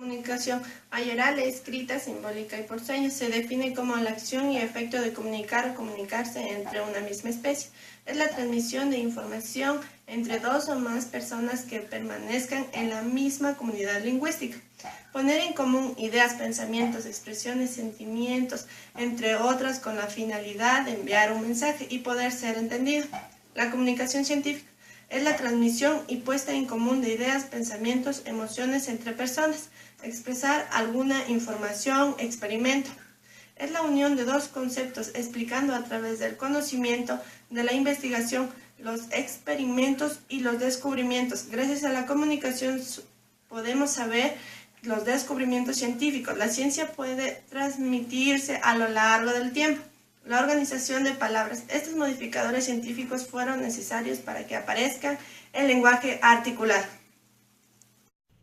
Comunicación hay oral, escrita, simbólica y por señas. Se define como la acción y efecto de comunicar o comunicarse entre una misma especie. Es la transmisión de información entre dos o más personas que permanezcan en la misma comunidad lingüística. Poner en común ideas, pensamientos, expresiones, sentimientos, entre otras, con la finalidad de enviar un mensaje y poder ser entendido. La comunicación científica es la transmisión y puesta en común de ideas, pensamientos, emociones entre personas. Expresar alguna información, experimento. Es la unión de dos conceptos explicando a través del conocimiento, de la investigación, los experimentos y los descubrimientos. Gracias a la comunicación podemos saber los descubrimientos científicos. La ciencia puede transmitirse a lo largo del tiempo. La organización de palabras. Estos modificadores científicos fueron necesarios para que aparezca el lenguaje articulado.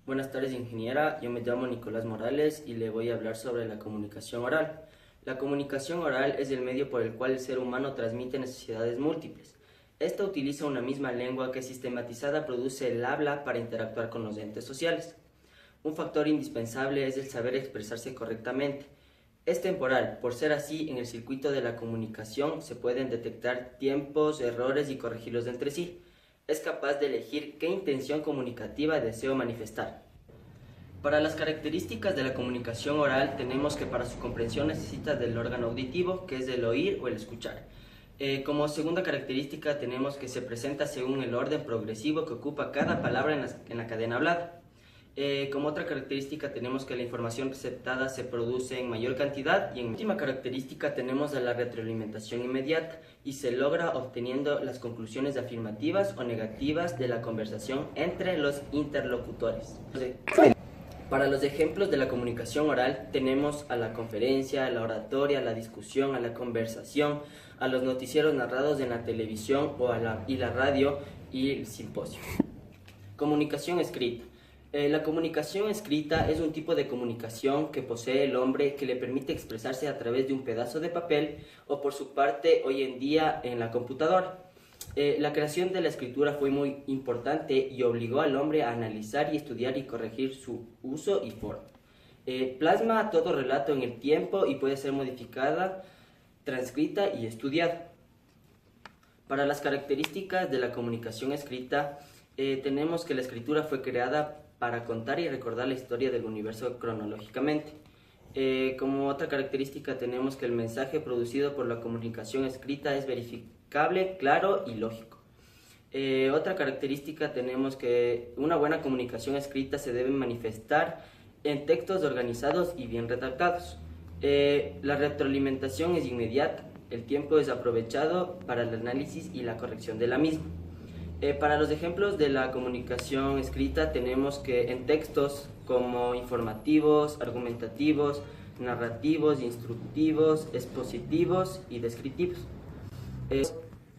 Buenas tardes, ingeniera. Yo me llamo Nicolás Morales y le voy a hablar sobre la comunicación oral. La comunicación oral es el medio por el cual el ser humano transmite necesidades múltiples. Esta utiliza una misma lengua que sistematizada produce el habla para interactuar con los entes sociales. Un factor indispensable es el saber expresarse correctamente. Es temporal, por ser así, en el circuito de la comunicación se pueden detectar tiempos, errores y corregirlos entre sí. Es capaz de elegir qué intención comunicativa deseo manifestar. Para las características de la comunicación oral tenemos que para su comprensión necesita del órgano auditivo, que es el oír o el escuchar. Como segunda característica tenemos que se presenta según el orden progresivo que ocupa cada palabra en la cadena hablada. Como otra característica tenemos que la información receptada se produce en mayor cantidad y en última característica tenemos a la retroalimentación inmediata y se logra obteniendo las conclusiones afirmativas o negativas de la conversación entre los interlocutores. Para los ejemplos de la comunicación oral tenemos a la conferencia, a la oratoria, a la discusión, a la conversación, a los noticieros narrados en la televisión y la radio y el simposio. Comunicación escrita. La comunicación escrita es un tipo de comunicación que posee el hombre que le permite expresarse a través de un pedazo de papel o por su parte hoy en día en la computadora. La creación de la escritura fue muy importante y obligó al hombre a analizar y estudiar y corregir su uso y forma. Plasma todo relato en el tiempo y puede ser modificada, transcrita y estudiada. Para las características de la comunicación escrita, tenemos que la escritura fue creada para contar y recordar la historia del universo cronológicamente. Como otra característica tenemos que el mensaje producido por la comunicación escrita es verificable, claro y lógico. Otra característica tenemos que una buena comunicación escrita se debe manifestar en textos organizados y bien redactados. La retroalimentación es inmediata, el tiempo es aprovechado para el análisis y la corrección de la misma. Para los ejemplos de la comunicación escrita tenemos que en textos como informativos, argumentativos, narrativos, instructivos, expositivos y descriptivos.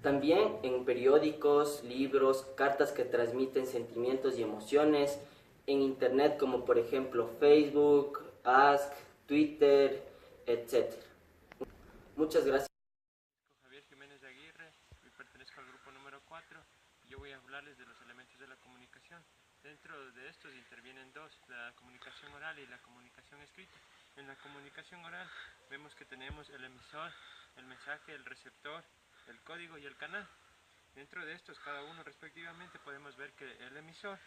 También en periódicos, libros, cartas que transmiten sentimientos y emociones, en internet como por ejemplo Facebook, Ask, Twitter, etc. Muchas gracias. Javier Jiménez de Aguirre, y pertenezco al grupo número 4 y yo voy a hablarles de los elementos de la comunicación. Dentro de estos intervienen dos, la comunicación oral y la comunicación escrita. En la comunicación oral vemos que tenemos el emisor, el mensaje, el receptor, el código y el canal. Dentro de estos, cada uno respectivamente, podemos ver que el emisor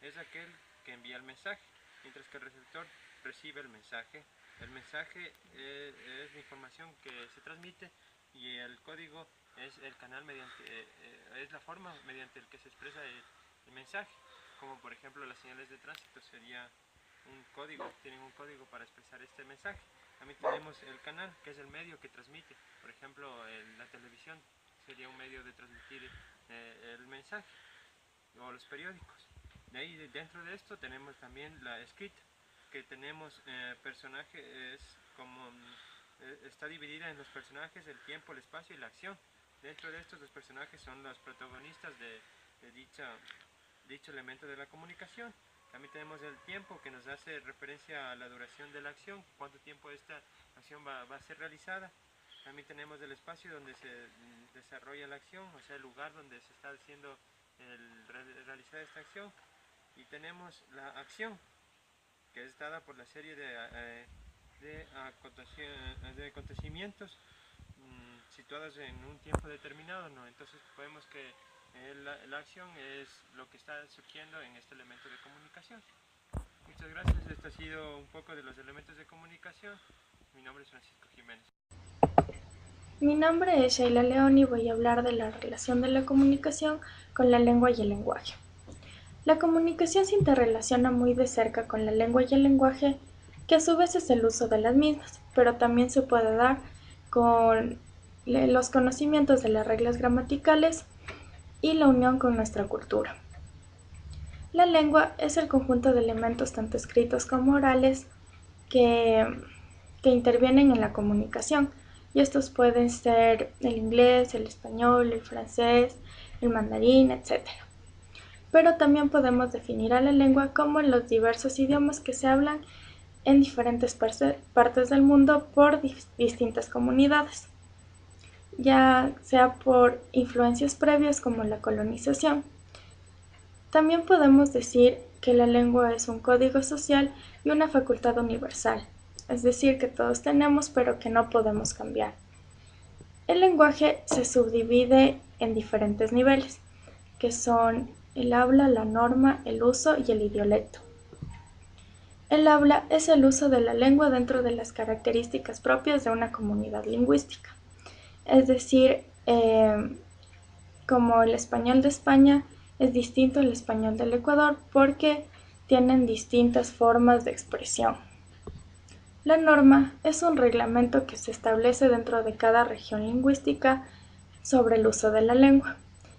es aquel que envía el mensaje, mientras que el receptor recibe el mensaje. El mensaje es la información que se transmite y el código es el canal es la forma mediante el que se expresa el mensaje, como por ejemplo las señales de tránsito sería un código, tienen un código para expresar este mensaje. También tenemos el canal, que es el medio que transmite, por ejemplo la televisión sería un medio de transmitir el mensaje, o los periódicos. De ahí, dentro de esto tenemos también la escrita, que tenemos personajes como está dividida en los personajes, el tiempo, el espacio y la acción. Dentro de estos, los personajes son los protagonistas de dicho elemento de la comunicación. También tenemos el tiempo, que nos hace referencia a la duración de la acción, cuánto tiempo esta acción va a ser realizada. También tenemos el espacio donde se desarrolla la acción, o sea, el lugar donde se está haciendo realizar esta acción. Y tenemos la acción, que es dada por la serie de acontecimientos situados en un tiempo determinado, ¿no? Entonces vemos que la acción es lo que está surgiendo en este elemento de comunicación. Muchas gracias, esto ha sido un poco de los elementos de comunicación. Mi nombre es Francisco Jiménez. Mi nombre es Sheila León y voy a hablar de la relación de la comunicación con la lengua y el lenguaje. La comunicación se interrelaciona muy de cerca con la lengua y el lenguaje, que a su vez es el uso de las mismas, pero también se puede dar con los conocimientos de las reglas gramaticales y la unión con nuestra cultura. La lengua es el conjunto de elementos tanto escritos como orales que intervienen en la comunicación, y estos pueden ser el inglés, el español, el francés, el mandarín, etc. Pero también podemos definir a la lengua como los diversos idiomas que se hablan en diferentes partes del mundo por distintas comunidades, ya sea por influencias previas como la colonización. También podemos decir que la lengua es un código social y una facultad universal, es decir, que todos tenemos pero que no podemos cambiar. El lenguaje se subdivide en diferentes niveles, que son el habla, la norma, el uso y el idiolecto. El habla es el uso de la lengua dentro de las características propias de una comunidad lingüística, es decir, como el español de España es distinto al español del Ecuador porque tienen distintas formas de expresión. La norma es un reglamento que se establece dentro de cada región lingüística sobre el uso de la lengua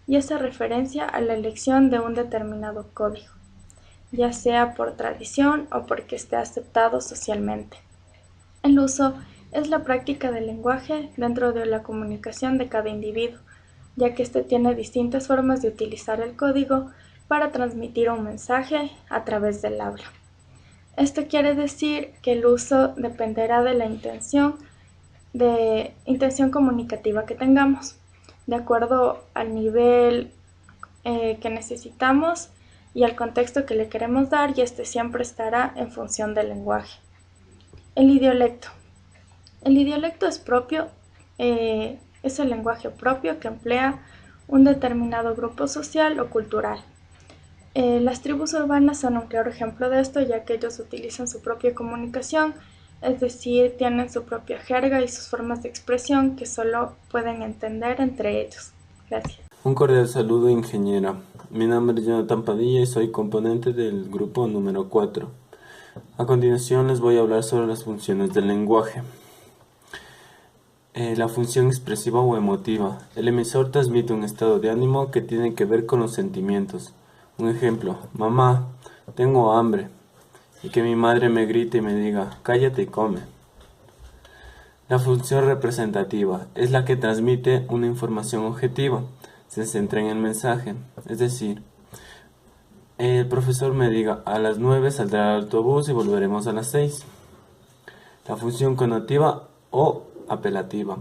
y hace referencia a la elección de un determinado código, ya sea por tradición o porque esté aceptado socialmente. El uso es la práctica del lenguaje dentro de la comunicación de cada individuo, ya que éste tiene distintas formas de utilizar el código para transmitir un mensaje a través del habla. Esto quiere decir que el uso dependerá de la intención comunicativa que tengamos, de acuerdo al nivel que necesitamos y al contexto que le queremos dar, y este siempre estará en función del lenguaje. El idiolecto. El idiolecto es el lenguaje propio que emplea un determinado grupo social o cultural. Las tribus urbanas son un claro ejemplo de esto, ya que ellos utilizan su propia comunicación, es decir, tienen su propia jerga y sus formas de expresión que solo pueden entender entre ellos. Gracias. Un cordial saludo, ingeniera. Mi nombre es Jonathan Padilla y soy componente del grupo número 4. A continuación les voy a hablar sobre las funciones del lenguaje. La función expresiva o emotiva. El emisor transmite un estado de ánimo que tiene que ver con los sentimientos. Un ejemplo: mamá, tengo hambre. Y que mi madre me grite y me diga, cállate y come. La función representativa es la que transmite una información objetiva. Se centra en el mensaje. Es decir, el profesor me diga, a las 9 saldrá el autobús y volveremos a las 6. La función connotativa o apelativa.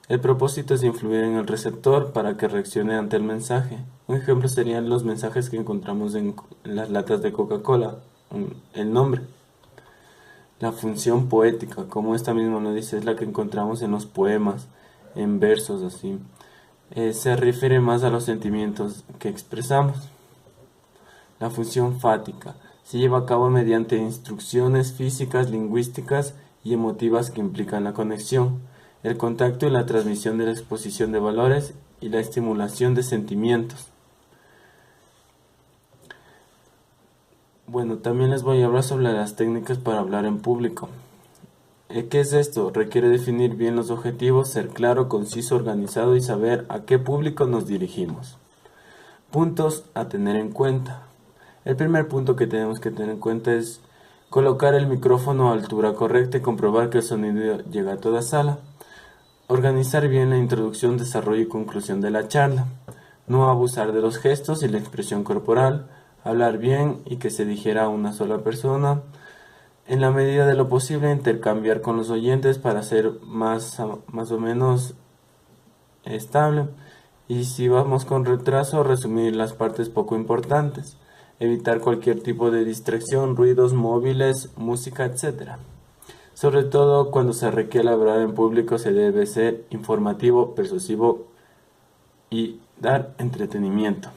El propósito es influir en el receptor para que reaccione ante el mensaje. Un ejemplo serían los mensajes que encontramos en las latas de Coca-Cola, el nombre. La función poética, como esta misma lo dice, es la que encontramos en los poemas, en versos así. Se refiere más a los sentimientos que expresamos. La función fática se lleva a cabo mediante instrucciones físicas, lingüísticas y emotivas que implican la conexión, el contacto y la transmisión de la exposición de valores y la estimulación de sentimientos. Bueno, también les voy a hablar sobre las técnicas para hablar en público. ¿Qué es esto? Requiere definir bien los objetivos, ser claro, conciso, organizado y saber a qué público nos dirigimos. Puntos a tener en cuenta. El primer punto que tenemos que tener en cuenta es colocar el micrófono a altura correcta y comprobar que el sonido llega a toda sala. Organizar bien la introducción, desarrollo y conclusión de la charla. No abusar de los gestos y la expresión corporal. Hablar bien y que se dijera a una sola persona. En la medida de lo posible, intercambiar con los oyentes para ser más o menos estable. Y si vamos con retraso, resumir las partes poco importantes. evitar cualquier tipo de distracción, ruidos móviles, música, etc. Sobre todo cuando se requiere hablar en público se debe ser informativo, persuasivo y dar entretenimiento.